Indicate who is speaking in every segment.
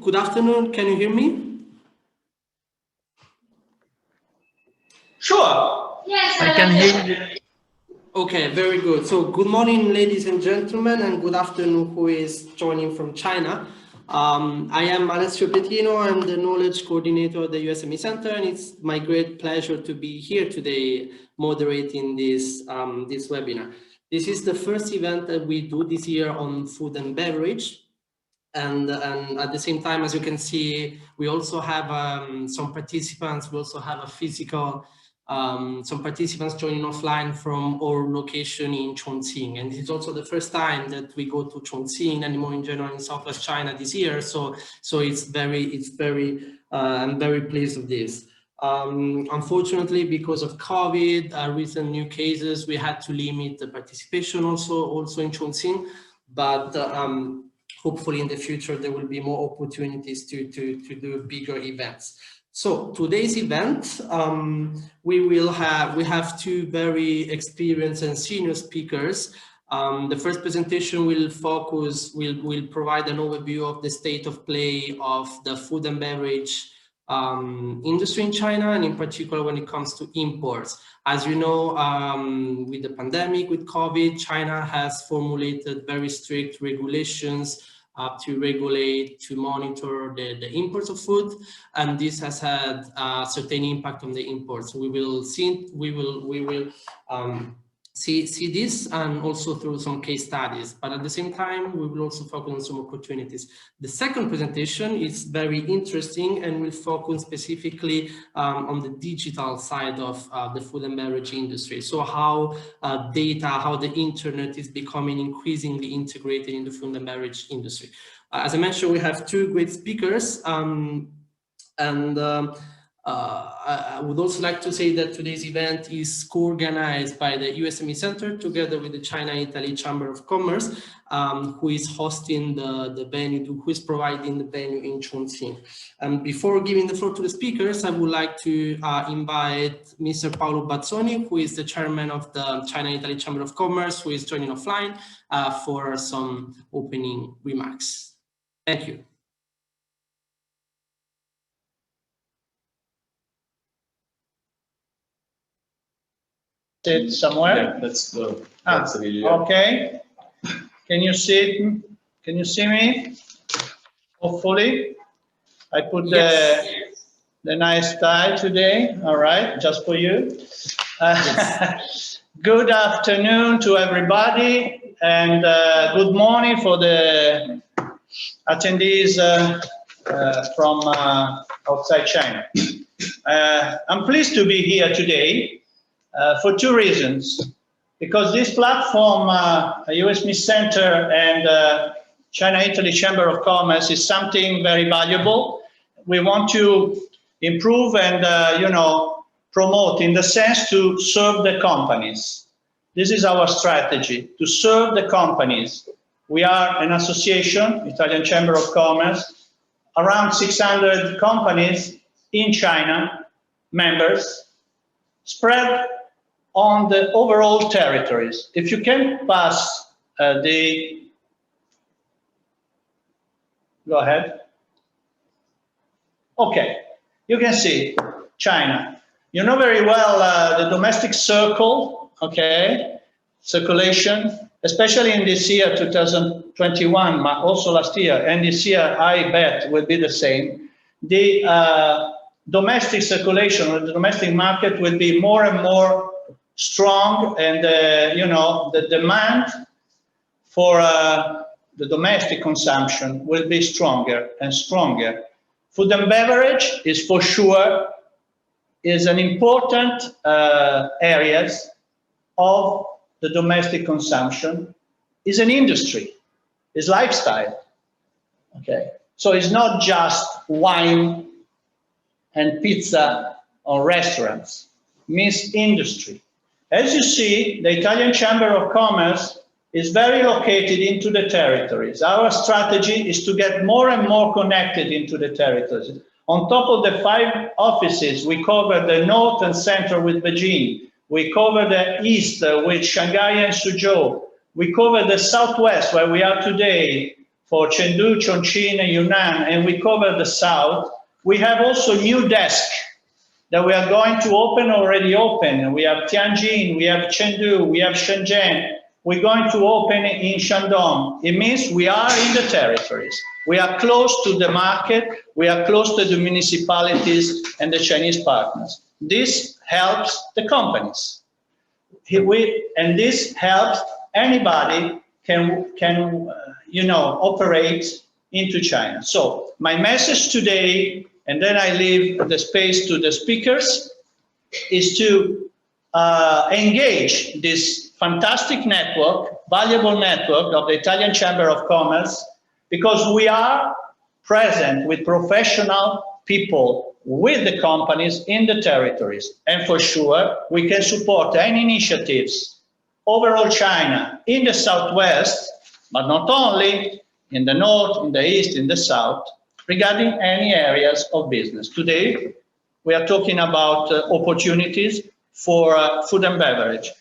Speaker 1: good afternoon. Can you hear me?
Speaker 2: Sure.
Speaker 3: Yes,
Speaker 2: I can hear you.
Speaker 1: Okay, very good. So good morning, ladies and gentlemen, and good afternoon who is joining from China. I am Alessio Petrino. I'm the Knowledge Coordinator at the USME Center, and it's my great pleasure to be here today moderating this webinar. This is the first event that we do this year on food and beverage. And at the same time, as you can see, we also have some participants. We also have a physical, some participants joining offline from our location in Chongqing. And this is also the first time that we go to Chongqing anymore in general in Southwest China this year. So I'm very pleased with this. Unfortunately, because of COVID, recent new cases, we had to limit the participation also in Chongqing. But hopefully in the future, there will be more opportunities to do bigger events. So today's event, we have two very experienced and senior speakers. The first presentation will provide an overview of the state of play of the food and beverage industry in China, and in particular when it comes to imports. As you know, with the pandemic, with COVID, China has formulated very strict regulations to monitor the imports of food, and this has had a certain impact on the imports. We will see this, and also through some case studies, but at the same time we will also focus on some opportunities. The second presentation is very interesting and will focus specifically on the digital side of the food and beverage industry. So how how the internet is becoming increasingly integrated in the food and beverage industry. As I mentioned, we have two great speakers, I would also like to say that today's event is co-organized by the USME Center together with the China and Italy Chamber of Commerce, who is hosting the venue, who is providing the venue in Chongqing. And before giving the floor to the speakers, I would like to invite Mr. Paolo Bazzoni, who is the chairman of the China and Italy Chamber of Commerce, who is joining offline for some opening remarks. Thank you.
Speaker 2: Sit somewhere.
Speaker 4: Yeah, that's the video.
Speaker 2: Okay. Can you see? Can you see me? Hopefully, I put the nice tie today. All right, just for you. Good afternoon to everybody, and good morning for the attendees from outside China. I'm pleased to be here today. For two reasons, because this platform, USME Center and China-Italy Chamber of Commerce is something very valuable. We want to improve and, promote in the sense to serve the companies. This is our strategy, to serve the companies. We are an association, Italian Chamber of Commerce, around 600 companies in China, members, spread on the overall territories. If you can pass go ahead. Okay, you can see China. You know very well the domestic circle, okay, circulation, especially in this year, 2021, but also last year, and this year I bet will be the same. The domestic circulation or the domestic market will be more and more strong, and the demand for the domestic consumption will be stronger and stronger. Food and beverage is for sure an important areas of the domestic consumption. Is an industry, is lifestyle. Okay, so it's not just wine and pizza or restaurants. It means industry. As you see, the Italian Chamber of Commerce is very located into the territories. Our strategy is to get more and more connected into the territories. On top of the 5 offices, we cover the north and center with Beijing. We cover the east with Shanghai and Suzhou. We cover the southwest, where we are today, for Chengdu, Chongqing, and Yunnan, and we cover the south. We have also new desk that we are going to already open. We have Tianjin, we have Chengdu, we have Shenzhen. We're going to open in Shandong. It means we are in the territories. We are close to the market. We are close to the municipalities and the Chinese partners. This helps the companies. And this helps anybody can operate into China. So my message today, and then I leave the space to the speakers, is to engage this fantastic network, valuable network of the Italian Chamber of Commerce, because we are present with professional people with the companies in the territories. And for sure, we can support any initiatives overall China in the Southwest, but not only in the North, in the East, in the South, regarding any areas of business. Today, we are talking about opportunities for food and beverage.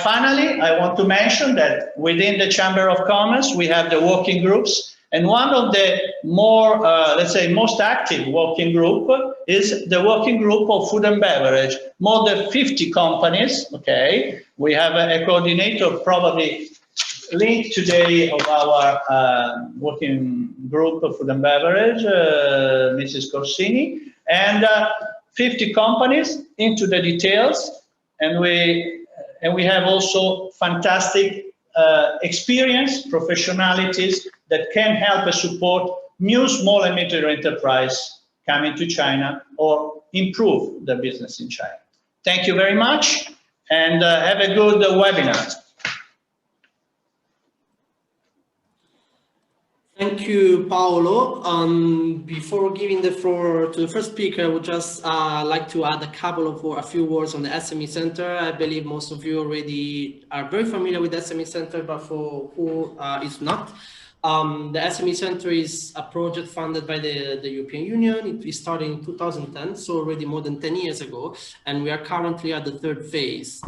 Speaker 2: Finally, I want to mention that within the Chamber of Commerce, we have the working groups. And one of the more, let's say, most active working group is the working group of food and beverage. More than 50 companies, okay? We have a coordinator probably linked today of our working group of food and beverage, Mrs. Corsini, and 50 companies into the details. And we have also fantastic experience, professionalities that can help us support new small and medium enterprise coming to China or improve their business in China. Thank you very much, and have a good webinar.
Speaker 1: Thank you, Paolo. Before giving the floor to the first speaker, I would just like to add a few words on the SME Center. I believe most of you already are very familiar with the SME Center, but for who is not, the SME Center is a project funded by the European Union. It started in 2010, so already more than 10 years ago, and we are currently at the third phase.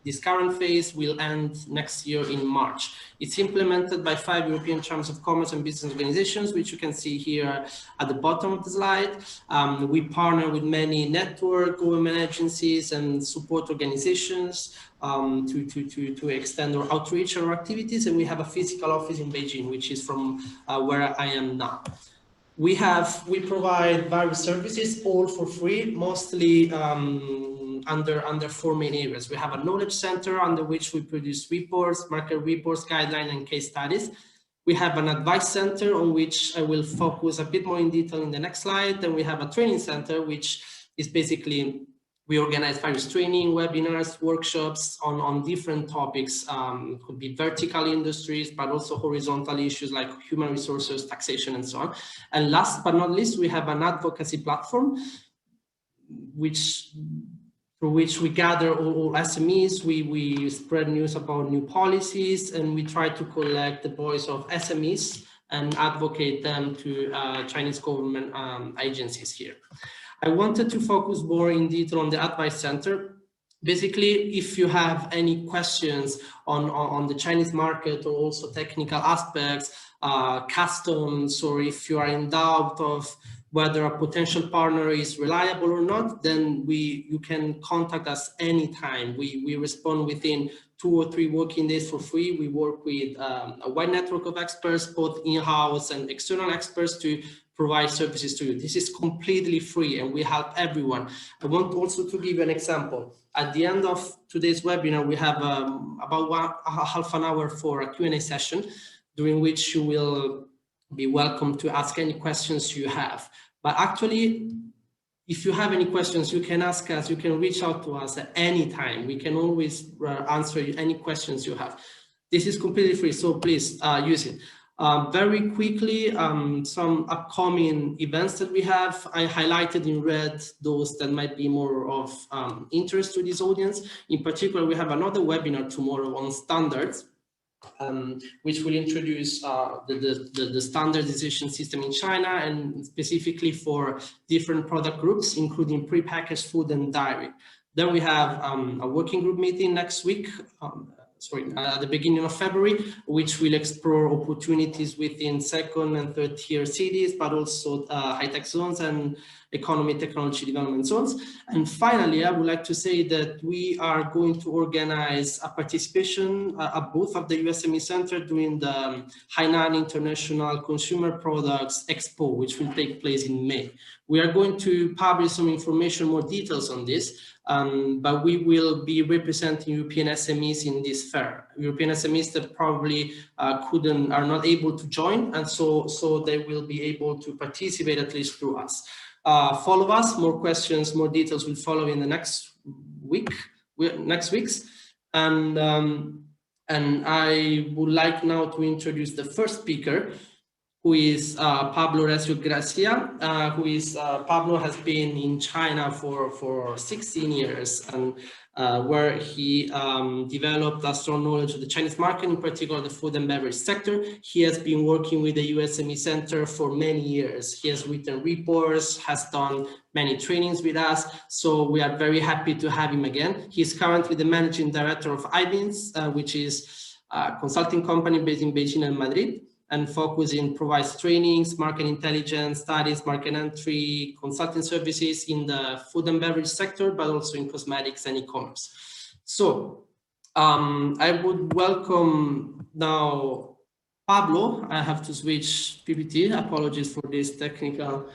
Speaker 1: This current phase will end next year in March. It's implemented by 5 European Chambers of Commerce and Business Organizations, which you can see here at the bottom of the slide. We partner with many network, government agencies, and support organizations to extend our outreach and our activities. And we have a physical office in Beijing, which is from where I am now. We provide various services, all for free, mostly under 4 main areas. We have a knowledge center under which we produce reports, market reports, guidelines, and case studies. We have an advice center on which I will focus a bit more in detail in the next slide. Then we have a training center, which is basically, we organize various training, webinars, workshops on different topics. Could be vertical industries, but also horizontal issues like human resources, taxation, and so on. And last but not least, we have an advocacy platform, through which we gather all SMEs, we spread news about new policies, and we try to collect the voice of SMEs and advocate them to Chinese government agencies here. I wanted to focus more in detail on the advice center. Basically, if you have any questions on the Chinese market or also technical aspects, customs, or if you are in doubt of whether a potential partner is reliable or not, then you can contact us anytime. We respond within 2 or 3 working days for free. We work with a wide network of experts, both in-house and external experts, to provide services to you. This is completely free and we help everyone. I want also to give you an example. At the end of today's webinar, we have about half an hour for a Q&A session, during which you will be welcome to ask any questions you have. But actually, if you have any questions, you can ask us, you can reach out to us at any time. We can always answer any questions you have. This is completely free, so please use it. Very quickly, some upcoming events that we have. I highlighted in red those that might be more of interest to this audience. In particular, we have another webinar tomorrow on standards, which will introduce the standardization system in China, and specifically for different product groups, including prepackaged food and dairy. Then we have a working group meeting next week, at the beginning of February, which will explore opportunities within second and third tier cities, but also high-tech zones and economy technology development zones. And finally, I would like to say that we are going to organize a participation at both of the USME Center during the Hainan International Consumer Products Expo, which will take place in May. We are going to publish some information, more details on this, but we will be representing European SMEs in this fair. European SMEs that probably are not able to join, and so they will be able to participate at least through us. Follow us. More questions, more details will follow in the next weeks. And I would like now to introduce the first speaker, who is Pablo Recio Gracia, Pablo has been in China for 16 years, and where he developed a strong knowledge of the Chinese market, in particular the food and beverage sector. He has been working with the USME Center for many years. He has written reports, has done many trainings with us, so we are very happy to have him again. He is currently the managing director of IBINS, which is a consulting company based in Beijing and Madrid, and provides trainings, market intelligence, studies, market entry, consulting services in the food and beverage sector, but also in cosmetics and e-commerce. So I would welcome now Pablo. I have to switch PPT. Apologies for this technical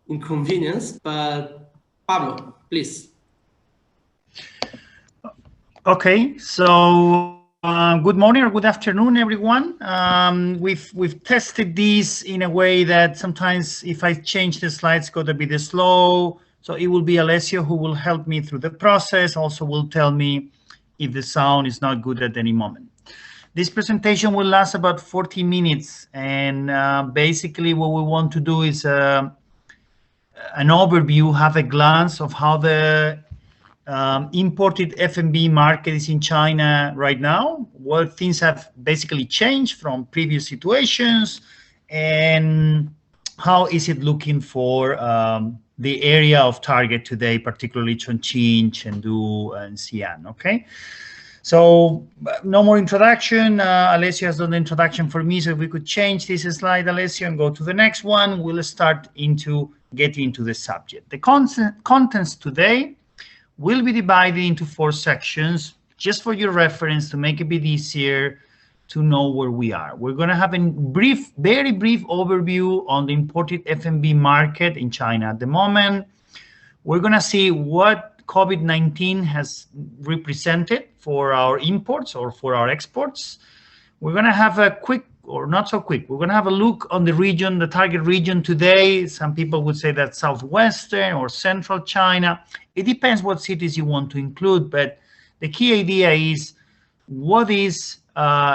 Speaker 1: inconvenience, but Pablo, please.
Speaker 3: Okay, so good morning or good afternoon, everyone. We've tested this in a way that sometimes if I change the slides, it's going to be slow. So it will be Alessio who will help me through the process. Also will tell me if the sound is not good at any moment. This presentation will last about 40 minutes. And basically what we want to do is an overview, have a glance of how the imported F&B market is in China right now, what things have basically changed from previous situations, and how is it looking for the area of target today, particularly Chongqing, Chengdu, and Xi'an. Okay, so no more introduction. Alessio has done the introduction for me, so if we could change this slide, Alessio, and go to the next one, we'll start getting into the subject. The contents today will be divided into 4 sections, just for your reference, to make it a bit easier to know where we are. We're going to have a very brief overview on the imported F&B market in China at the moment. We're going to see what COVID-19 has represented for our imports or for our exports. We're going to have a quick, or not so quick, we're going to have a look on the region, the target region today. Some people would say that's southwestern or central China. It depends what cities you want to include, but the key idea is what is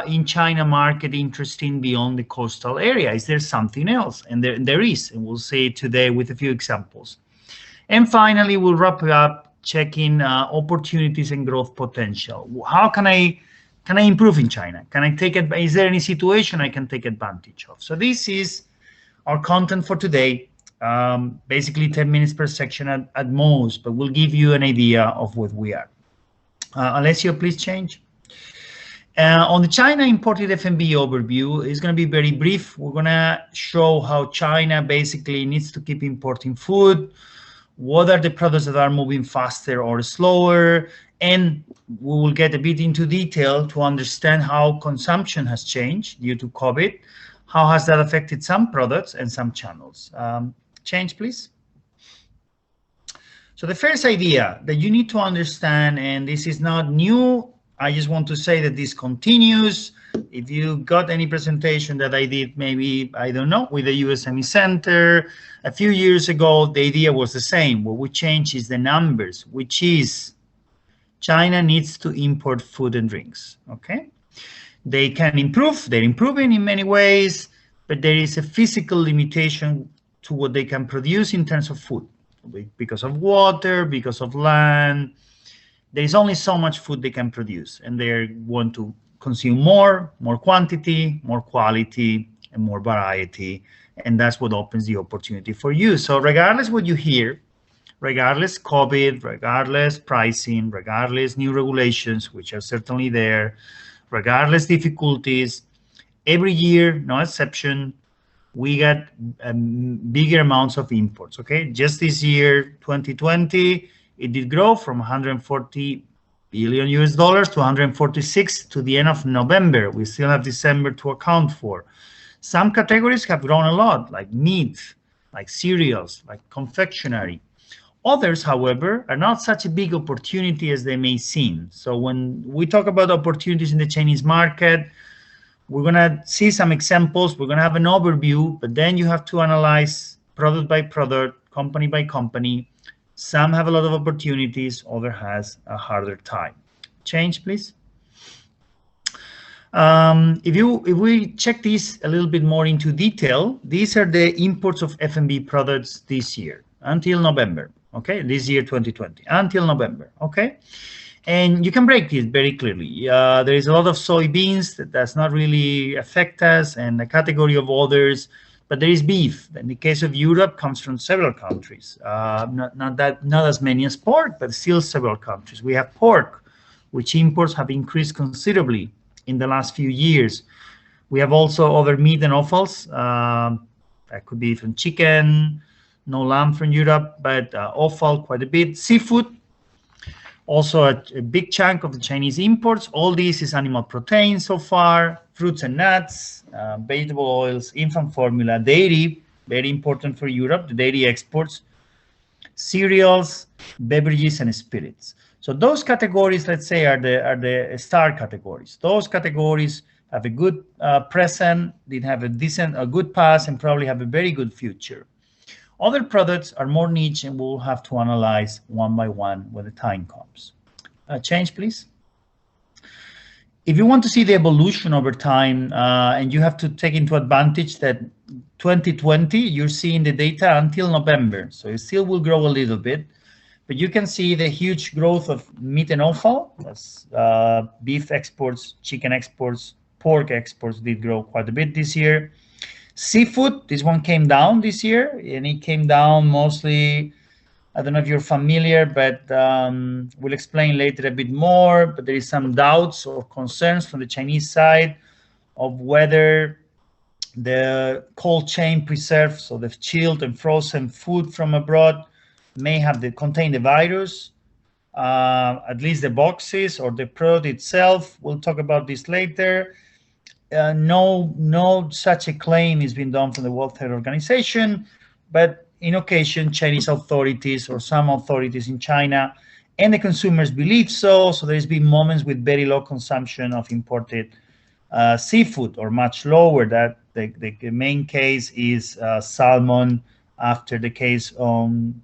Speaker 3: in China market interesting beyond the coastal area? Is there something else? And there is, and we'll see it today with a few examples. And finally, we'll wrap it up checking opportunities and growth potential. How can I improve in China? Can I take it? Is there any situation I can take advantage of? So this is our content for today. Basically 10 minutes per section at most, but we'll give you an idea of what we are. Alessio, please change. On the China imported F&B overview, it's going to be very brief. We're going to show how China basically needs to keep importing food. What are the products that are moving faster or slower? And we will get a bit into detail to understand how consumption has changed due to COVID. How has that affected some products and some channels? Change, please. So the first idea that you need to understand, and this is not new, I just want to say that this continues. If you got any presentation that I did, maybe, I don't know, with the USME Center a few years ago, the idea was the same. What we change is the numbers, which is China needs to import food and drinks, okay? They can improve, they're improving in many ways, but there is a physical limitation to what they can produce in terms of food. Because of water, because of land, there is only so much food they can produce, and they want to consume more quantity, more quality, and more variety, and that's what opens the opportunity for you. So regardless what you hear, regardless COVID, regardless pricing, regardless new regulations, which are certainly there, regardless difficulties, every year, no exception, we got bigger amounts of imports, okay? Just this year, 2020, it did grow from 140 billion US dollars to 146 to the end of November. We still have December to account for. Some categories have grown a lot, like meat, like cereals, like confectionery. Others, however, are not such a big opportunity as they may seem. So when we talk about opportunities in the Chinese market, we're going to see some examples. We're going to have an overview, but then you have to analyze product by product, company by company. Some have a lot of opportunities, other has a harder time. Change, please. If we check this a little bit more into detail, these are the imports of F&B products this year until November. Okay, this year 2020 until November. Okay. And you can break this very clearly. There is a lot of soybeans that does not really affect us, and a category of others, but there is beef. In the case of Europe, comes from several countries. Not as many as pork, but still several countries. We have pork, which imports have increased considerably in the last few years. We have also other meat and offals. That could be from chicken, no lamb from Europe, but offal quite a bit. Seafood, also a big chunk of the Chinese imports. All this is animal protein so far, fruits and nuts, vegetable oils, infant formula, dairy, very important for Europe, the dairy exports, cereals, beverages, and spirits. So those categories, let's say, are the star categories. Those categories have a good present, they have a good past, and probably have a very good future. Other products are more niche, and we'll have to analyze one by one when the time comes. Change, please. If you want to see the evolution over time, and you have to take into advantage that 2020, you're seeing the data until November, so it still will grow a little bit, but you can see the huge growth of meat and offal. That's beef exports, chicken exports, pork exports did grow quite a bit this year. Seafood, this one came down this year, and it came down mostly, I don't know if you're familiar, but we'll explain later a bit more, but there is some doubts or concerns from the Chinese side of whether the cold chain preserved, so the chilled and frozen food from abroad may have contain the virus, at least the boxes or the product itself. We'll talk about this later. No such a claim has been done from the World Health Organization, but in occasion, Chinese authorities or some authorities in China and the consumers believe so. So there's been moments with very low consumption of imported seafood, or much lower. That the main case is salmon, after the case on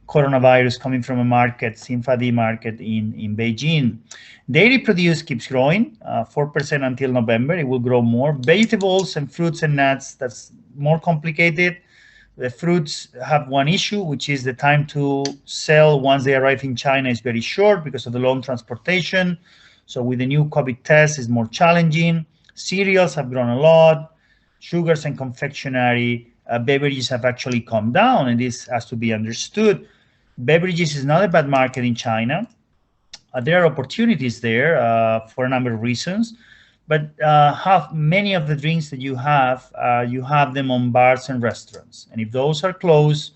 Speaker 3: coronavirus coming from a market, Simfadi market in Beijing. Dairy produce keeps growing, 4% until November. It will grow more. Vegetables and fruits and nuts, that's more complicated. The fruits have one issue, which is the time to sell once they arrive in China is very short because of the long transportation. So with the new COVID test, it's more challenging. Cereals have grown a lot. Sugars and confectionery, beverages have actually come down, and this has to be understood. Beverages is not a bad market in China. There are opportunities there for a number of reasons, but many of the drinks that you have them on bars and restaurants. And if those are closed,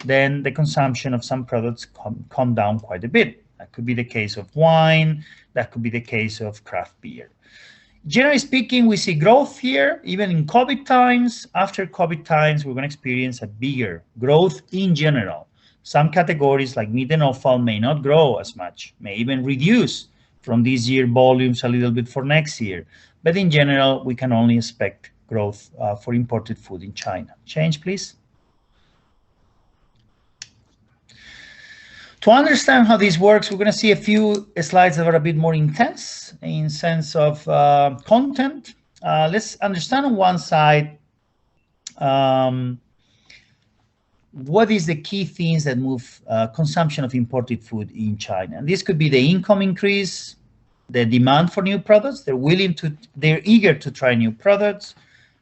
Speaker 3: then the consumption of some products come down quite a bit. That could be the case of wine. That could be the case of craft beer. Generally speaking, we see growth here, even in COVID times. After COVID times, we're going to experience a bigger growth in general. Some categories like meat and offal may not grow as much, may even reduce from this year volumes a little bit for next year. But in general, we can only expect growth for imported food in China. Change, please. To understand how this works, we're going to see a few slides that are a bit more intense in sense of content. Let's understand on one side what is the key things that move consumption of imported food in China. And this could be the income increase, the demand for new products. They're eager to try new products,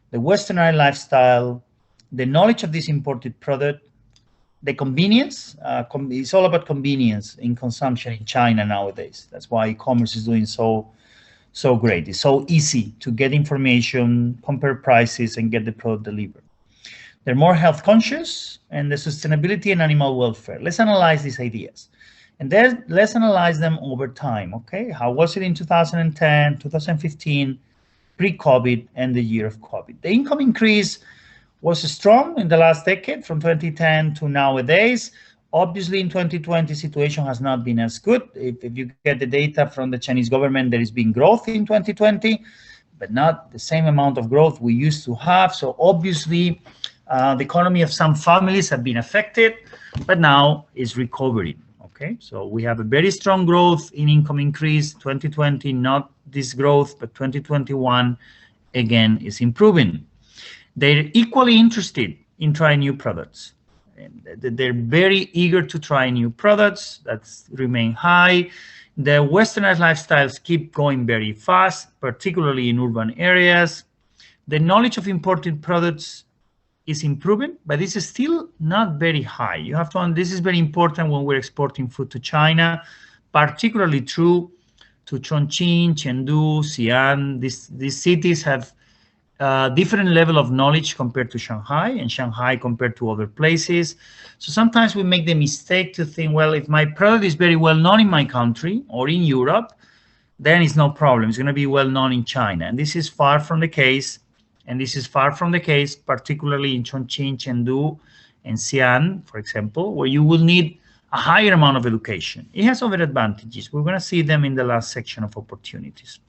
Speaker 3: the Westernized lifestyle, the knowledge of this imported product, the convenience. It's all about convenience in consumption in China nowadays. That's why e-commerce is doing so so great. It's so easy to get information, compare prices, and get the product delivered. They're more health conscious, and the sustainability and animal welfare. Let's analyze these ideas. And then let's analyze them over time, okay? How was it in 2010, 2015, pre-COVID, and the year of COVID? The income increase was strong in the last decade, from 2010 to nowadays. Obviously, in 2020, situation has not been as good. If you get the data from the Chinese government, there has been growth in 2020, but not the same amount of growth we used to have. So obviously, the economy of some families have been affected, but now is recovering. Okay, so we have a very strong growth in income increase. 2020, not this growth, but 2021 again is improving. They're equally interested in trying new products. And they're very eager to try new products that remain high. The Westernized lifestyles keep going very fast, particularly in urban areas. The knowledge of imported products is improving, but this is still not very high. You have to, this is very important when we're exporting food to China, particularly true to Chongqing, Chengdu, Xi'an. These cities have different level of knowledge compared to Shanghai, and Shanghai compared to other places. So sometimes we make the mistake to think, well, if my product is very well known in my country or in Europe, then it's no problem. It's going to be well known in China. And this is far from the case. And this is far from the case, particularly in Chongqing, Chengdu, and Xi'an, for example, where you will need a higher amount of education. It has other advantages. We're going to see them in the last section of opportunities.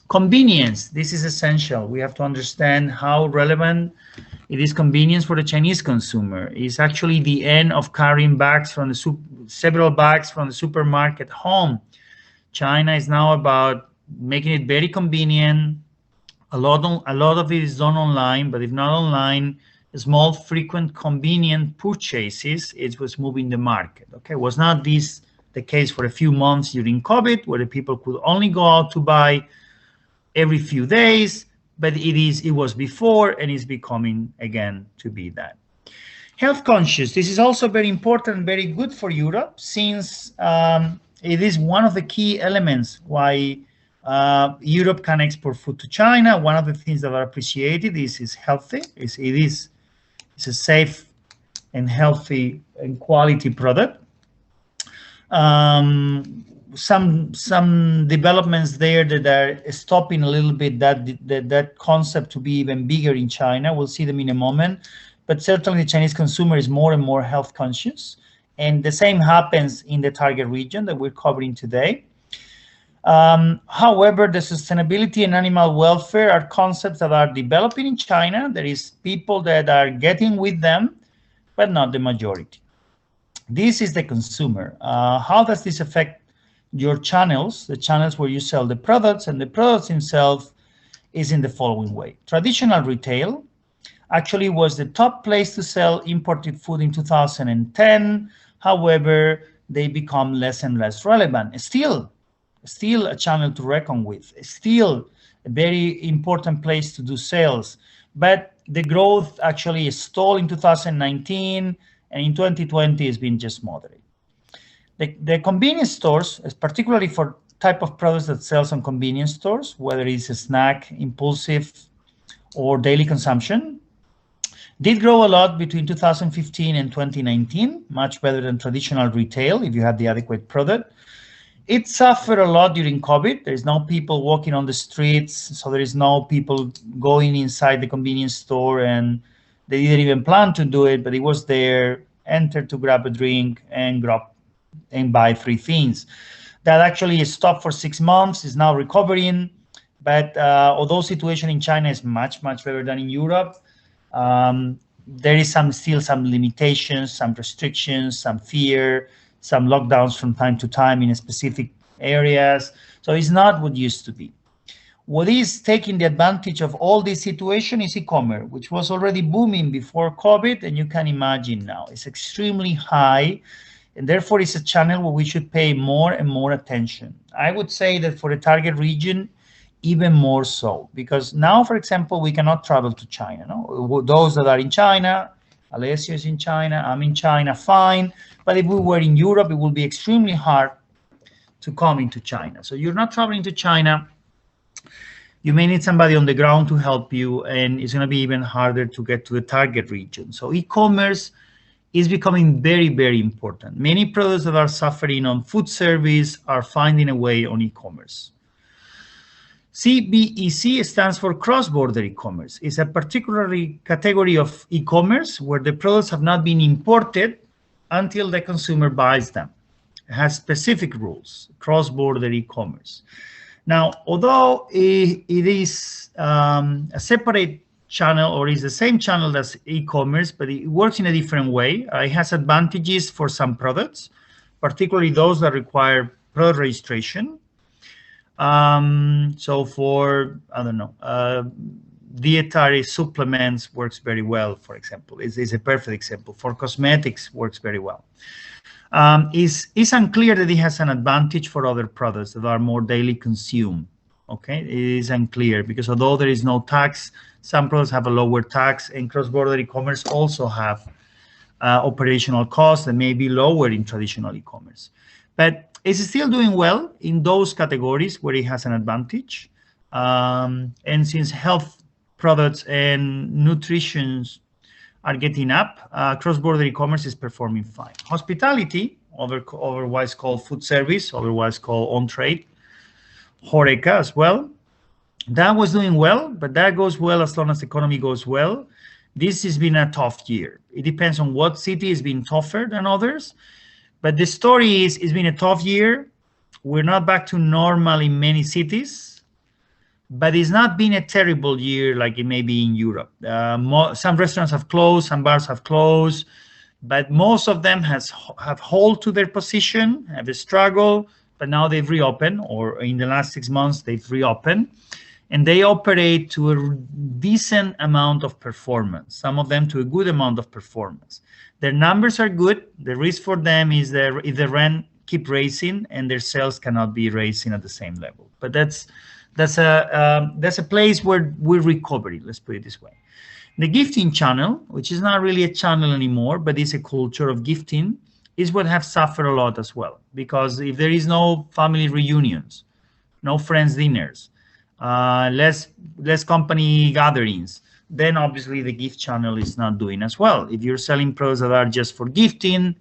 Speaker 3: Convenience, this is essential. We have to understand how relevant it is. Convenience for the Chinese consumer is actually the end of carrying bags from the several bags from the supermarket home. China is now about making it very convenient. A lot of it is done online, but if not online, small, frequent, convenient purchases, it was moving the market. Okay, was not this the case for a few months during COVID, where the people could only go out to buy every few days, but it was before, and is becoming again to be that. Health conscious, this is also very important, very good for Europe, since it is one of the key elements why Europe can export food to China. One of the things that are appreciated is healthy. It's a safe and healthy and quality product. Some developments there that are stopping a little bit that concept to be even bigger in China. We'll see them in a moment. But certainly the Chinese consumer is more and more health conscious. And the same happens in the target region that we're covering today. However, the sustainability and animal welfare are concepts that are developing in China. There is people that are getting with them, but not the majority. This is the consumer. How does this affect your channels, the channels where you sell the products, and the products themselves is in the following way. Traditional retail actually was the top place to sell imported food in 2010. However, they become less and less relevant. Still a channel to reckon with, still a very important place to do sales. But the growth actually stalled in 2019, and in 2020 has been just moderate. The convenience stores, particularly for type of products that sells on convenience stores, whether it's a snack, impulsive, or daily consumption, did grow a lot between 2015 and 2019, much better than traditional retail if you had the adequate product. It suffered a lot during COVID. There is no people walking on the streets, so there is no people going inside the convenience store, and they didn't even plan to do it, but it was there, enter to grab a drink and buy 3 things. That actually stopped for 6 months, is now recovering, but although situation in China is much better than in Europe, there is still some limitations, some restrictions, some fear, some lockdowns from time to time in specific areas. So it's not what used to be. What is taking the advantage of all this situation is e-commerce, which was already booming before COVID, and you can imagine now it's extremely high, and therefore it's a channel where we should pay more and more attention. I would say that for the target region, even more so, because now, for example, we cannot travel to China. No? Those that are in China, Alessio is in China, I'm in China, fine. But if we were in Europe, it would be extremely hard to come into China. So you're not traveling to China, You may need somebody on the ground to help you, and it's going to be even harder to get to the target region. So e-commerce is becoming very, very important. Many products that are suffering on food service are finding a way on e-commerce. CBEC stands for cross-border e-commerce. It's a particular category of e-commerce where the products have not been imported until the consumer buys them. It has specific rules, cross-border e-commerce. Now, although it is a separate channel, or is the same channel as e-commerce, but it works in a different way. It has advantages for some products, particularly those that require product registration. So for, I don't know, dietary supplements works very well, for example. Is a perfect example. For cosmetics works very well. It's unclear that it has an advantage for other products that are more daily consumed. Okay, it is unclear because although there is no tax, some products have a lower tax, and cross-border e-commerce also have operational costs that may be lower in traditional e-commerce. But it's still doing well in those categories where it has an advantage. And since health products and nutrition are getting up, cross-border e-commerce is performing fine. Hospitality, otherwise called food service, otherwise called on-trade, HoReCa as well, that was doing well, but that goes well as long as the economy goes well. This has been a tough year. It depends on what city has been tougher than others. But the story is, it's been a tough year. We're not back to normal in many cities, but it's not been a terrible year like it may be in Europe. Some restaurants have closed, some bars have closed, but most of them have hold to their position, have a struggle, but now they've reopened, or in the last 6 months, they've reopened, and they operate to a decent amount of performance, some of them to a good amount of performance. Their numbers are good. The risk for them is that if the rent keep raising and their sales cannot be raising at the same level. But that's a place where we're recovering, let's put it this way. The gifting channel, which is not really a channel anymore, but is a culture of gifting, is what have suffered a lot as well. Because if there is no family reunions, no friends dinners, less company gatherings, then obviously the gift channel is not doing as well. If you're selling products that are just for gifting,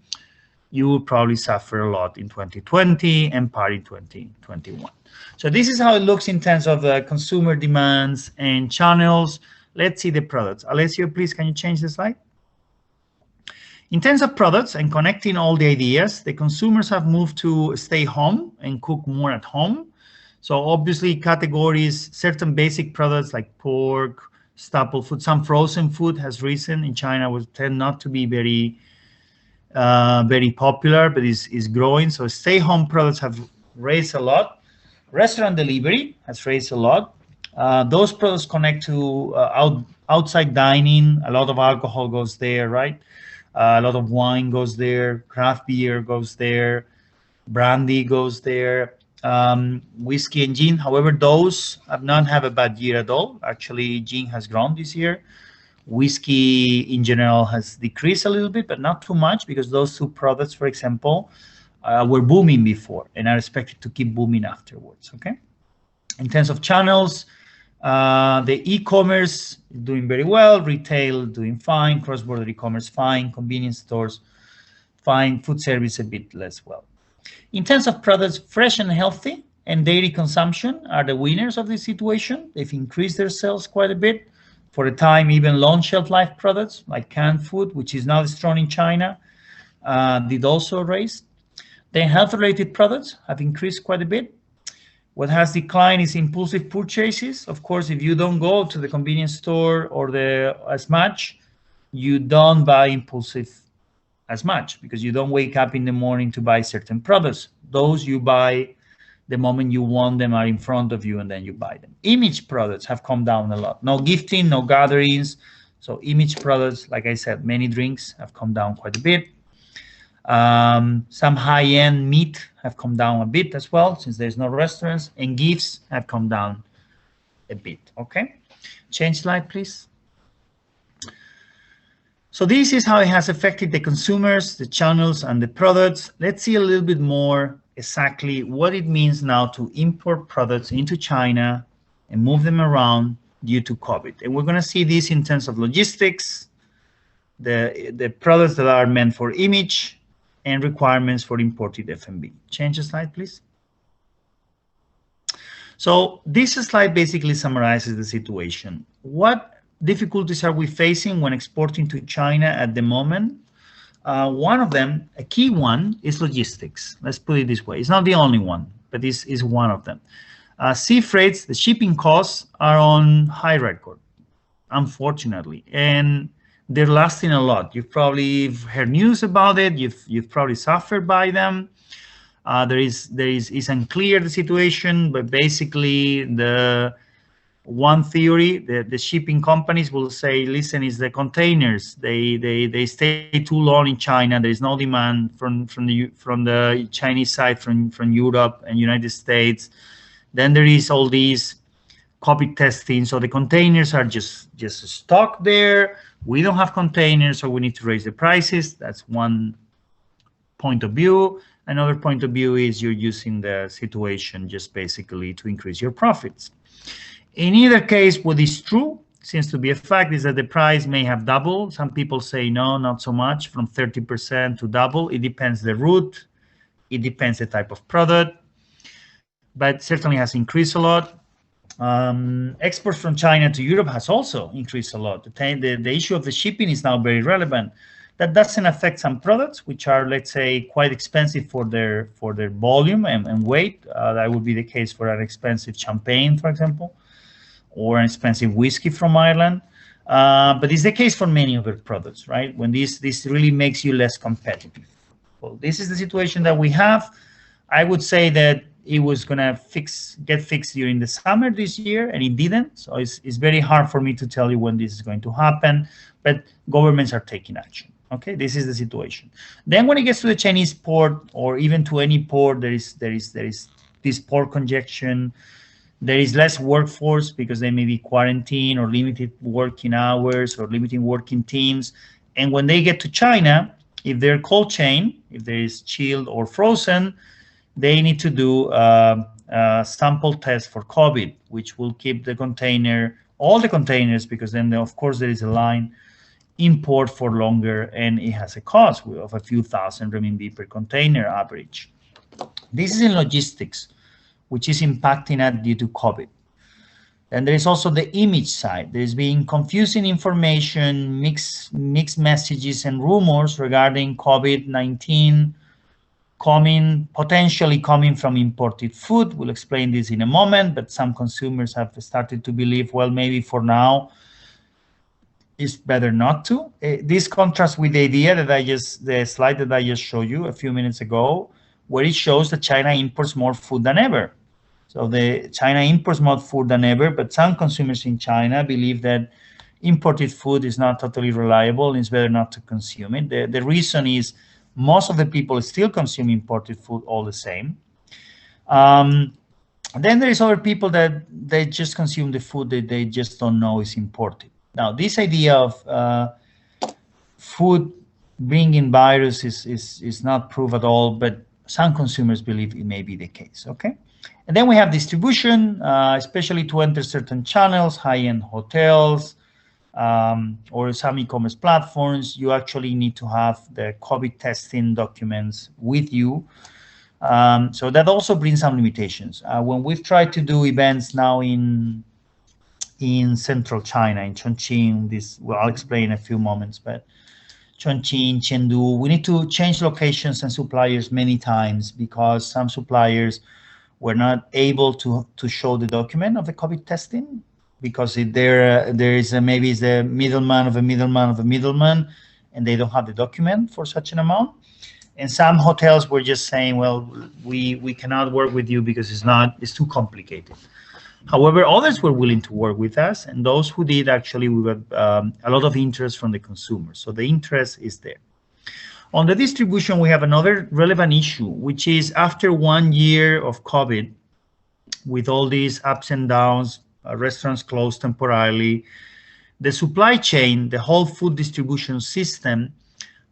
Speaker 3: you will probably suffer a lot in 2020 and part in 2021. So this is how it looks in terms of consumer demands and channels. Let's see the products. Alessio, please, can you change the slide? In terms of products and connecting all the ideas, the consumers have moved to stay home and cook more at home. So obviously categories, certain basic products like pork, staple food, some frozen food has risen in China, would tend not to be very popular, but is growing. So stay home products have raised a lot. Restaurant delivery has raised a lot. Those products connect to outside dining. A lot of alcohol goes there, right? A lot of wine goes there. Craft beer goes there. Brandy goes there. Whiskey and gin. However, those have not had a bad year at all. Actually, gin has grown this year. Whiskey in general has decreased a little bit, but not too much, because those two products, for example, were booming before and are expected to keep booming afterwards. Okay. In terms of channels, the e-commerce is doing very well, retail doing fine, cross-border e-commerce fine, convenience stores fine, food service a bit less well. In terms of products, fresh and healthy and dairy consumption are the winners of this situation. They've increased their sales quite a bit. For a time, even long shelf life products like canned food, which is not strong in China, did also raise. Then health-related products have increased quite a bit. What has declined is impulsive purchases. Of course, if you don't go to the convenience store or as much, you don't buy impulsive as much, because you don't wake up in the morning to buy certain products. Those you buy the moment you want them, are in front of you, and then you buy them. Image products have come down a lot. No gifting, no gatherings. So image products, like I said, many drinks have come down quite a bit. Some high-end meat have come down a bit as well, since there's no restaurants, and gifts have come down a bit. Okay, change slide, please. So this is how it has affected the consumers, the channels, and the products. Let's see a little bit more exactly what it means now to import products into China and move them around due to COVID. And we're going to see this in terms of logistics, the products that are meant for image, and requirements for imported F&B. Change the slide, please. So this slide basically summarizes the situation. What difficulties are we facing when exporting to China at the moment? One of them, a key one, is logistics. Let's put it this way. It's not the only one, but this is one of them. Sea freights, the shipping costs are on high record, unfortunately, and they're lasting a lot. You've probably heard news about it. You've probably suffered by them. It's unclear the situation, but basically the one theory, the shipping companies will say, listen, it's the containers. They stay too long in China. There is no demand from the Chinese side, from Europe and United States. Then there is all these COVID testing. So the containers are just stuck there. We don't have containers, so we need to raise the prices. That's one point of view. Another point of view is you're using the situation just basically to increase your profits. In either case, what is true, seems to be a fact, is that the price may have doubled. Some people say no, not so much, from 30% to double. It depends the route. It depends the type of product, but certainly has increased a lot. Exports from China to Europe has also increased a lot. The issue of the shipping is now very relevant. That doesn't affect some products, which are, let's say, quite expensive for their volume and weight. That would be the case for an expensive champagne, for example, or an expensive whiskey from Ireland. But it's the case for many other products, right? When this really makes you less competitive. Well, this is the situation that we have. I would say that it was going to get fixed during the summer this year, and it didn't. So it's very hard for me to tell you when this is going to happen, but governments are taking action. Okay, this is the situation. Then when it gets to the Chinese port, or even to any port, there is this port congestion. There is less workforce because they may be quarantined or limited working hours or limiting working teams. And when they get to China, if they're cold chain, if there is chilled or frozen, they need to do a sample test for COVID, which will keep the container, all the containers, because then of course there is a line, import for longer, and it has a cost of a few thousand renminbi per container average. This is in logistics, which is impacting us due to COVID. And there is also the image side. There is being confusing information, mixed messages and rumors regarding COVID-19 potentially coming from imported food. We'll explain this in a moment, but some consumers have started to believe, well, maybe for now it's better not to. This contrasts with the idea that the slide that I just showed you a few minutes ago, where it shows that China imports more food than ever. So China imports more food than ever, but some consumers in China believe that imported food is not totally reliable and it's better not to consume it. The reason is most of the people still consume imported food all the same. Then there is other people that they just consume the food that they just don't know is imported. Now, this idea of food bringing virus is not proof at all, but some consumers believe it may be the case, okay? And then we have distribution, especially to enter certain channels, high-end hotels, or some e-commerce platforms. You actually need to have the COVID testing documents with you. So that also brings some limitations. When we've tried to do events now in central China, in Chongqing, well, I'll explain in a few moments, but Chongqing, Chengdu, we need to change locations and suppliers many times because some suppliers were not able to show the document of the COVID testing because there is maybe it's the middleman of a middleman of a middleman, and they don't have the document for such an amount. And some hotels were just saying, well, we cannot work with you because it's too complicated. However, others were willing to work with us, and those who did, actually, we got a lot of interest from the consumers. So the interest is there. On the distribution, we have another relevant issue, which is after 1 year of COVID, with all these ups and downs, restaurants closed temporarily, the supply chain, the whole food distribution system,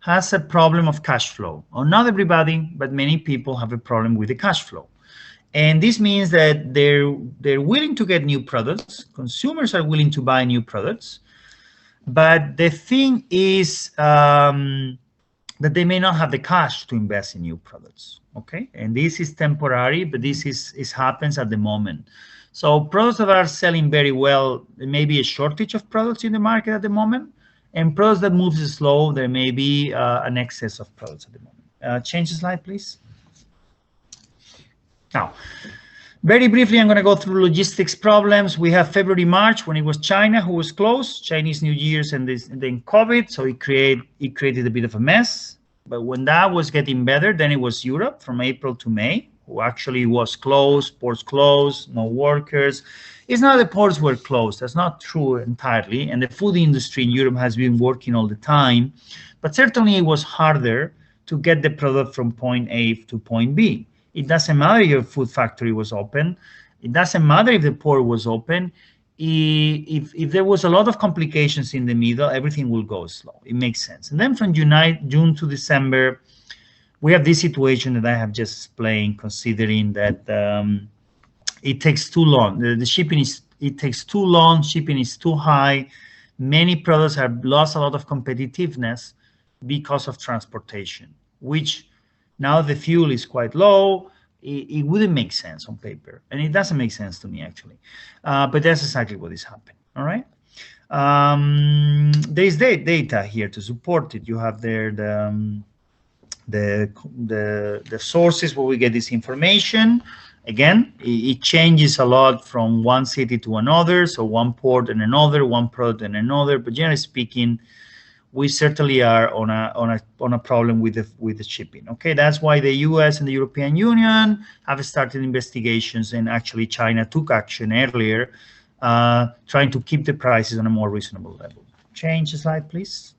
Speaker 3: has a problem of cash flow. Or not everybody, but many people have a problem with the cash flow. And this means that they're willing to get new products. Consumers are willing to buy new products. But the thing is that they may not have the cash to invest in new products, okay? And this is temporary, but this happens at the moment. So products that are selling very well, there may be a shortage of products in the market at the moment, and products that move slow, there may be an excess of products at the moment. Change the slide, please. Now, very briefly, I'm going to go through logistics problems. We have February, March, when it was China who was closed, Chinese New Year's, and then COVID. So it created a bit of a mess. But when that was getting better, then it was Europe from April to May, who actually was closed, ports closed, no workers. It's not the ports were closed. That's not true entirely. And the food industry in Europe has been working all the time. But certainly it was harder to get the product from point A to point B. It doesn't matter if your food factory was open. It doesn't matter if the port was open. If there was a lot of complications in the middle, everything will go slow. It makes sense. And then from June to December, we have this situation that I have just explained, considering that it takes too long. The shipping it takes too long. Shipping is too high. Many products have lost a lot of competitiveness because of transportation, which now the fuel is quite low. It wouldn't make sense on paper, and it doesn't make sense to me actually. But that's exactly what is happening. All right. There's data here to support it. You have there the sources where we get this information. Again, it changes a lot from one city to another. So one port and another, one product and another. But generally speaking, we certainly are on a problem with the shipping. Okay, that's why the U.S. and the European Union have started investigations, and actually China took action earlier, trying to keep the prices on a more reasonable level. Change the slide, please.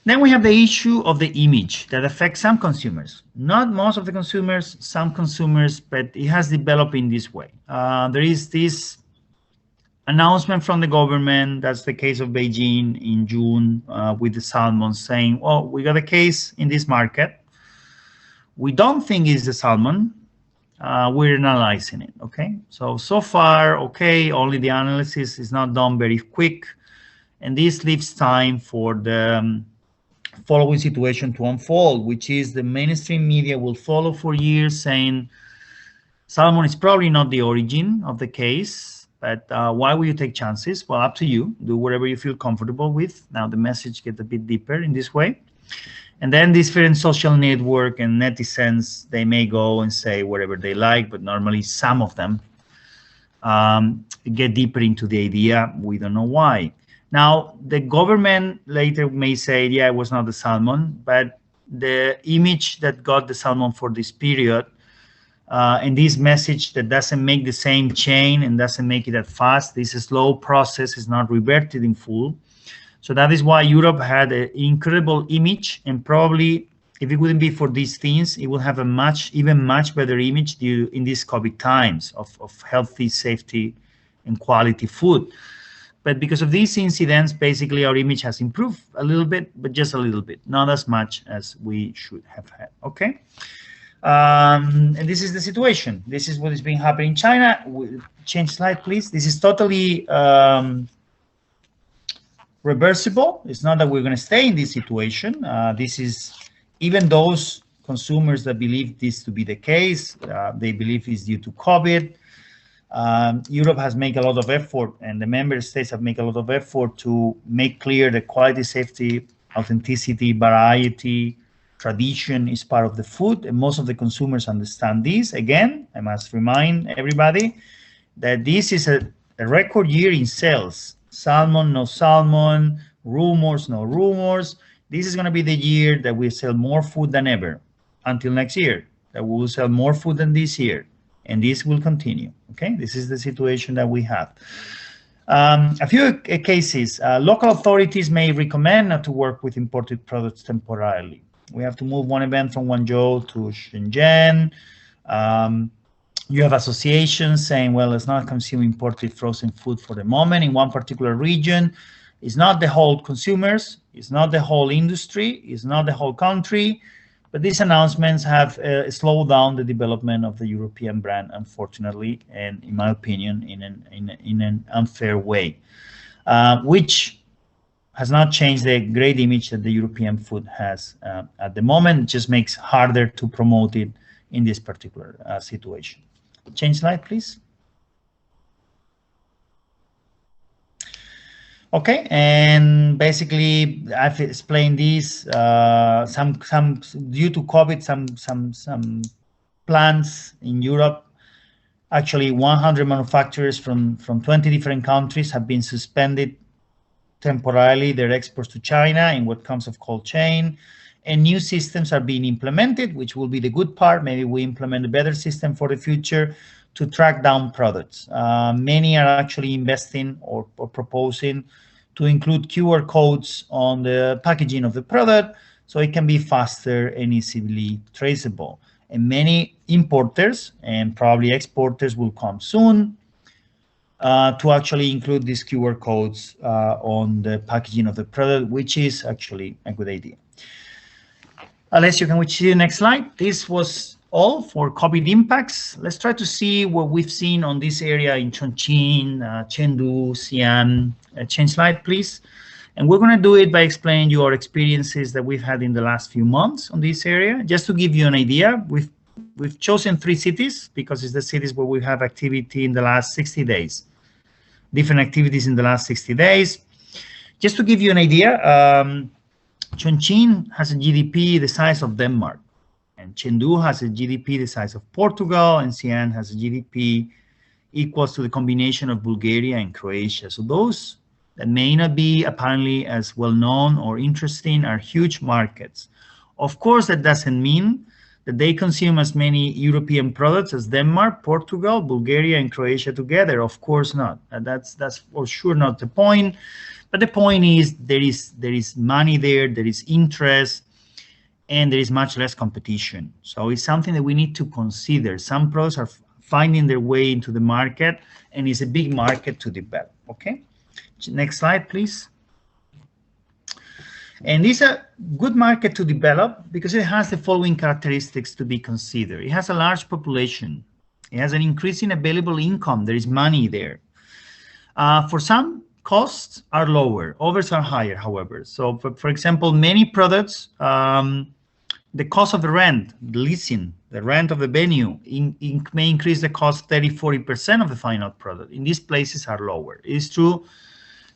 Speaker 3: Then we have the issue of the image that affects some consumers. Not most of the consumers, some consumers, but it has developed in this way. There is this announcement from the government, that's the case of Beijing in June with the salmon, saying, well, we got a case in this market. We don't think it's the salmon. We're analyzing it, okay? So far, okay, only the analysis is not done very quick. And this leaves time for the following situation to unfold, which is the mainstream media will follow for years saying salmon is probably not the origin of the case. But why will you take chances? Well, up to you. Do whatever you feel comfortable with. Now the message gets a bit deeper in this way. And then different social network and netizens, they may go and say whatever they like, but normally some of them get deeper into the idea. We don't know why. Now, the government later may say, yeah, it was not the salmon, but the image that got the salmon for this period and this message that doesn't make the same chain and doesn't make it that fast. This slow process is not reverted in full. So that is why Europe had an incredible image, and probably if it wouldn't be for these things, it would have a even much better image in these COVID times of healthy, safety, and quality food. But because of these incidents, basically our image has improved a little bit, but just a little bit, not as much as we should have had, okay? And this is the situation. This is what is being happening in China. Change slide, please. This is totally reversible. It's not that we're going to stay in this situation. This is even those consumers that believe this to be the case. They believe it's due to COVID. Europe has made a lot of effort, and the member states have made a lot of effort to make clear that quality, safety, authenticity, variety, tradition is part of the food, and most of the consumers understand this. Again, I must remind everybody that this is a record year in sales. Salmon, no salmon, rumors, no rumors. This is going to be the year that we sell more food than ever until next year, that we will sell more food than this year, and this will continue. Okay, this is the situation that we have. A few cases, local authorities may recommend not to work with imported products temporarily. We have to move one event from Guangzhou to Shenzhen. You have associations saying, well, let's not consume imported frozen food for the moment in one particular region. It's not the whole consumers. It's not the whole industry. It's not the whole country. But these announcements have slowed down the development of the European brand, unfortunately, and in my opinion, in an unfair way, which has not changed the great image that the European food has at the moment. It just makes it harder to promote it in this particular situation. Change slide, please. Okay, and basically I've explained this. Some due to COVID, some plants in Europe, actually 100 manufacturers from 20 different countries have been suspended temporarily their exports to China in what comes of cold chain, and new systems are being implemented, which will be the good part. Maybe we implement a better system for the future to track down products. Many are actually investing or proposing to include QR codes on the packaging of the product so it can be faster and easily traceable. And many importers and probably exporters will come soon to actually include these QR codes on the packaging of the product, which is actually a good idea. Alessio, can we see the next slide? This was all for COVID impacts. Let's try to see what we've seen on this area in Chongqing, Chengdu, Xi'an. Change slide, please. And we're going to do it by explaining you our experiences that we've had in the last few months on this area. Just to give you an idea, we've chosen 3 cities because it's the cities where we have activity in the last 60 days. Different activities in the last 60 days. Just to give you an idea, Chongqing has a GDP the size of Denmark, and Chengdu has a GDP the size of Portugal, and Xi'an has a GDP equals to the combination of Bulgaria and Croatia. So those that may not be apparently as well known or interesting are huge markets. Of course, that doesn't mean that they consume as many European products as Denmark, Portugal, Bulgaria, and Croatia together. Of course not. That's for sure not the point. But the point is there is money there, there is interest, and there is much less competition. So it's something that we need to consider. Some products are finding their way into the market, and it's a big market to develop. Okay, next slide, please. And this is a good market to develop because it has the following characteristics to be considered. It has a large population. It has an increasing available income. There is money there. For some, costs are lower, others are higher, however. So, for example, many products, the cost of the rent, the leasing, the rent of the venue may increase the cost 30–40% of the final product. In these places are lower. It is true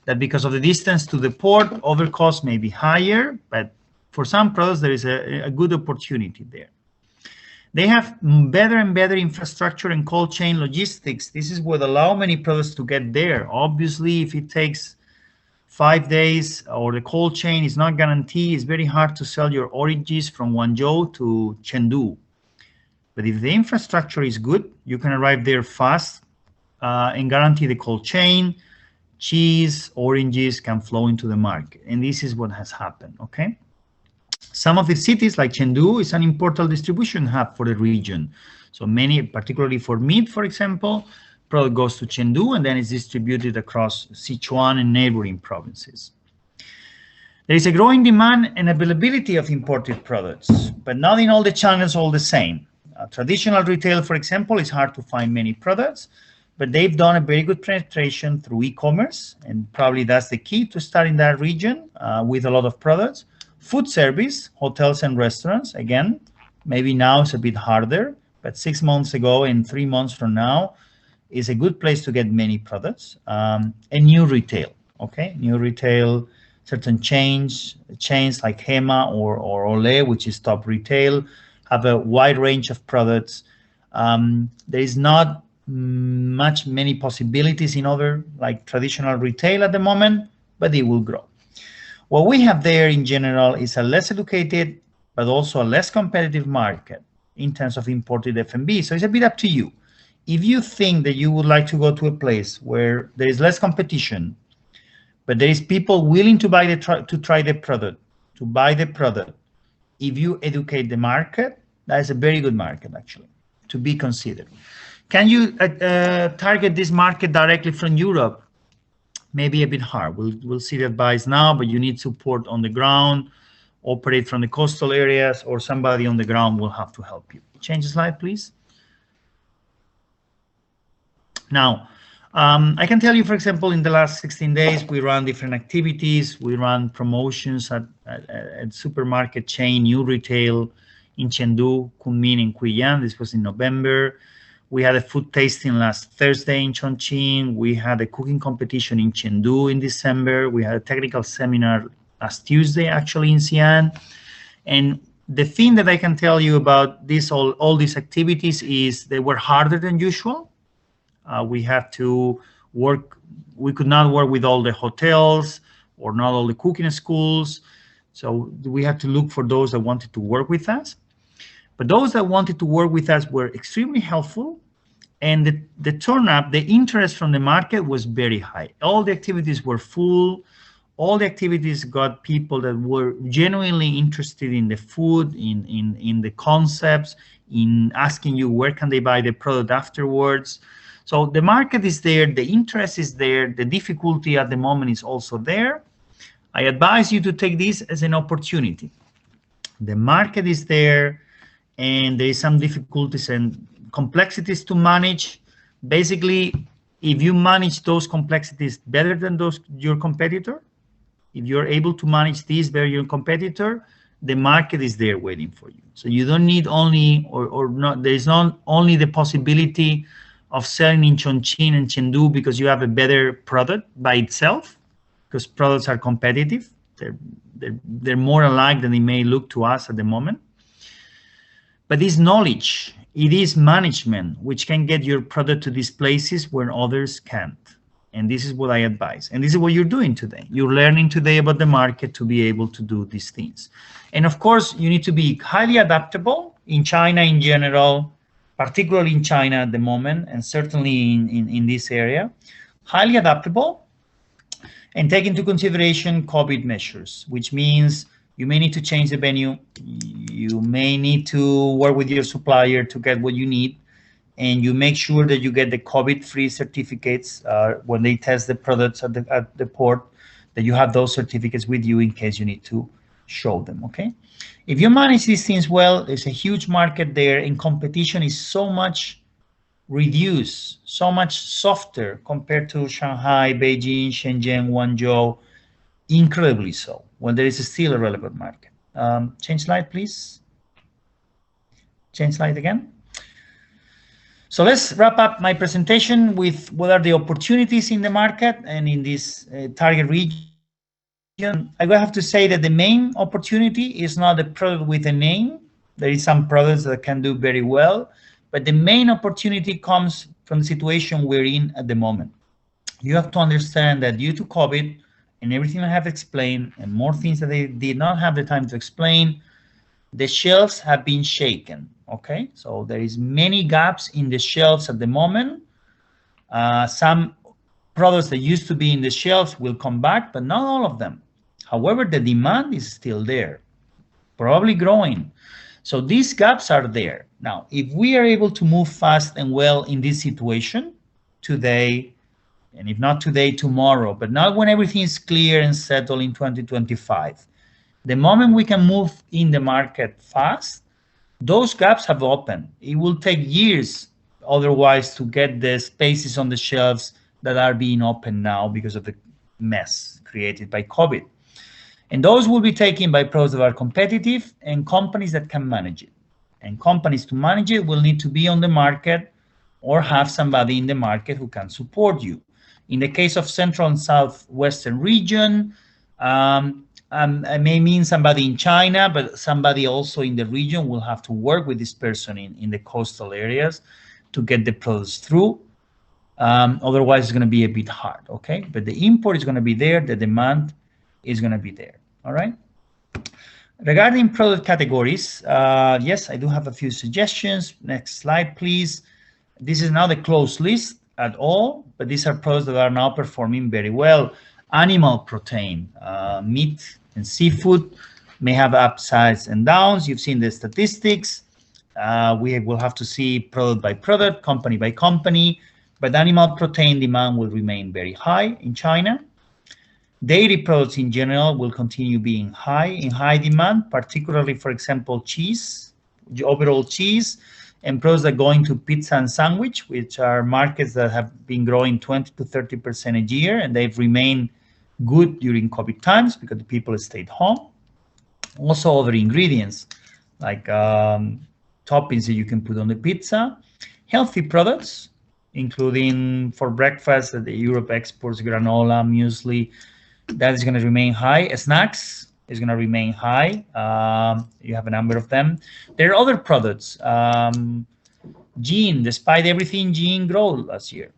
Speaker 3: that because of the distance to the port, other costs may be higher, but for some products, there is a good opportunity there. They have better and better infrastructure and cold chain logistics. This is what allows many products to get there. Obviously, if it takes 5 days or the cold chain is not guaranteed, it's very hard to sell your oranges from Guangzhou to Chengdu. But if the infrastructure is good, you can arrive there fast and guarantee the cold chain. Cheese, oranges can flow into the market. And this is what has happened, okay? Some of the cities like Chengdu is an important distribution hub for the region. So many, particularly for meat, for example, product goes to Chengdu and then is distributed across Sichuan and neighboring provinces. There is a growing demand and availability of imported products, but not in all the channels all the same. Traditional retail, for example, is hard to find many products, but they've done a very good penetration through e-commerce, and probably that's the key to start in that region with a lot of products. Food service, hotels and restaurants, again, maybe now it's a bit harder, but 6 months ago and 3 months from now is a good place to get many products. And new retail, okay? New retail, certain chains like Hema or Olé, which is top retail, have a wide range of products. There is not many possibilities in other like traditional retail at the moment, but it will grow. What we have there in general is a less educated, but also a less competitive market in terms of imported F&B. So it's a bit up to you. If you think that you would like to go to a place where there is less competition, but there is people willing to buy to buy the product, if you educate the market, that is a very good market actually to be considered. Can you target this market directly from Europe? Maybe a bit hard. We'll see the advice now, but you need support on the ground operate from the coastal areas, or somebody on the ground will have to help you. Change the slide, please. Now, I can tell you, for example, in the last 16 days, we ran different activities. We ran promotions at supermarket chain, New Retail in Chengdu, Kunming, and Guiyang. This was in November. We had a food tasting last Thursday in Chongqing. We had a cooking competition in Chengdu in December. We had a technical seminar last Tuesday, actually, in Xi'an. And the thing that I can tell you about this, all these activities, is they were harder than usual. We had to work, we could not work with all the hotels or not all the cooking schools. So we had to look for those that wanted to work with us. But those that wanted to work with us were extremely helpful. And the turn up, the interest from the market was very high. All the activities were full. All the activities got people that were genuinely interested in the food, in the concepts, in asking you where can they buy the product afterwards. So the market is there, the interest is there, the difficulty at the moment is also there. I advise you to take this as an opportunity. The market is there, and there is some difficulties and complexities to manage. Basically, if you manage those complexities better than your competitor, if you're able to manage these better than your competitor, the market is there waiting for you. So you don't need only, or not, there is not only the possibility of selling in Chongqing and Chengdu because you have a better product by itself, because products are competitive. They're more alike than they may look to us at the moment. But this knowledge, it is management, which can get your product to these places where others can't. And this is what I advise. And this is what you're doing today. You're learning today about the market to be able to do these things. And of course, you need to be highly adaptable in China in general, particularly in China at the moment, and certainly in this area. Highly adaptable, and take into consideration COVID measures, which means you may need to change the venue. You may need to work with your supplier to get what you need. And you make sure that you get the COVID-free certificates when they test the products at the port, that you have those certificates with you in case you need to show them, okay? If you manage these things well, there's a huge market there, and competition is so much reduced, so much softer compared to Shanghai, Beijing, Shenzhen, Guangzhou, incredibly so, when there is still a relevant market. Change slide, please. Change slide again. So let's wrap up my presentation with what are the opportunities in the market and in this target region. I will have to say that the main opportunity is not a product with a name. There is some products that can do very well, but the main opportunity comes from the situation we're in at the moment. You have to understand that due to COVID and everything I have explained, and more things that they did not have the time to explain, the shelves have been shaken. Okay, so there is many gaps in the shelves at the moment. Some products that used to be in the shelves will come back, but not all of them. However, the demand is still there, probably growing. So these gaps are there. Now, if we are able to move fast and well in this situation today, and if not today, tomorrow, but not when everything is clear and settled in 2025, the moment we can move in the market fast, those gaps have opened. It will take years otherwise to get the spaces on the shelves that are being opened now because of the mess created by COVID. And those will be taken by pros that are competitive and companies that can manage it. And companies to manage it will need to be on the market or have somebody in the market who can support you. In the case of Central and Southwestern region, it may mean somebody in China, but somebody also in the region will have to work with this person in the coastal areas to get the products through. Otherwise, it's going to be a bit hard, okay? But the import is going to be there, the demand is going to be there, all right? Regarding product categories, yes, I do have a few suggestions. Next slide, please. This is not a closed list at all, but these are products that are now performing very well. Animal protein, meat and seafood may have upsides and downs. You've seen the statistics. We will have to see product by product, company by company, but animal protein demand will remain very high in China. Dairy products in general will continue being in high demand, particularly, for example, cheese, overall cheese, and products that go into pizza and sandwich, which are markets that have been growing 20 to 30% a year, and they've remained good during COVID times because the people stayed home. Also, other ingredients like toppings that you can put on the pizza, healthy products, including for breakfast that the Europe exports granola, muesli, that is going to remain high. Snacks is going to remain high. You have a number of them. There are other products. Gin, despite everything, gin grew last year.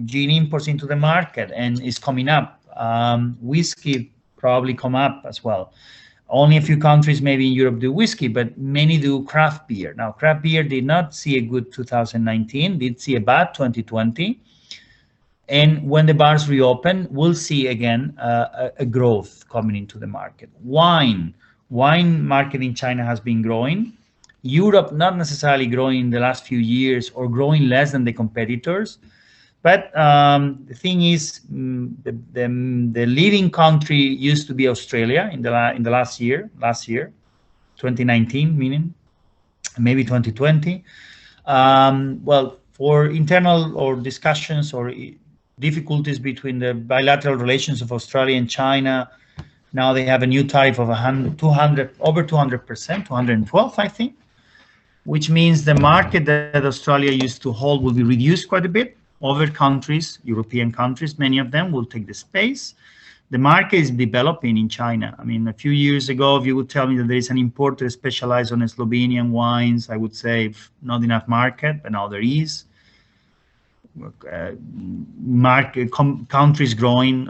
Speaker 3: Gin imports into the market and is coming up. Whiskey probably come up as well. Only a few countries maybe in Europe do whiskey, but many do craft beer. Now, craft beer did not see a good 2019, did see a bad 2020. And when the bars reopen, we'll see again a growth coming into the market. Wine market in China has been growing. Europe not necessarily growing in the last few years or growing less than the competitors. But the thing is, the leading country used to be Australia in the last year, 2019, meaning maybe 2020. Well, for internal or discussions or difficulties between the bilateral relations of Australia and China, now they have a new tariff of over 200%, 212, I think, which means the market that Australia used to hold will be reduced quite a bit. Other countries, European countries, many of them will take the space. The market is developing in China. I mean, a few years ago, if you would tell me that there is an importer specialized on Slovenian wines, I would say not enough market, but now there is. Countries growing,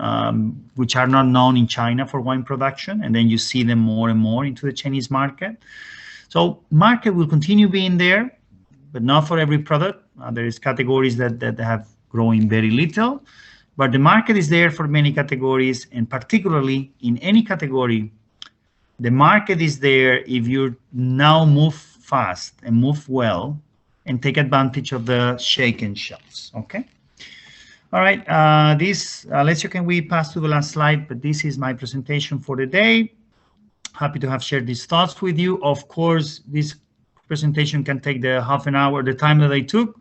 Speaker 3: which are not known in China for wine production, and then you see them more and more into the Chinese market. So market will continue being there, but not for every product. There is categories that have growing very little, but the market is there for many categories, and particularly in any category, the market is there if you now move fast and move well and take advantage of the shaken shelves. Okay. All right. Alessio, can we pass to the last slide? But this is my presentation for the day. Happy to have shared these thoughts with you. Of course, this presentation can take the half an hour, the time that I took.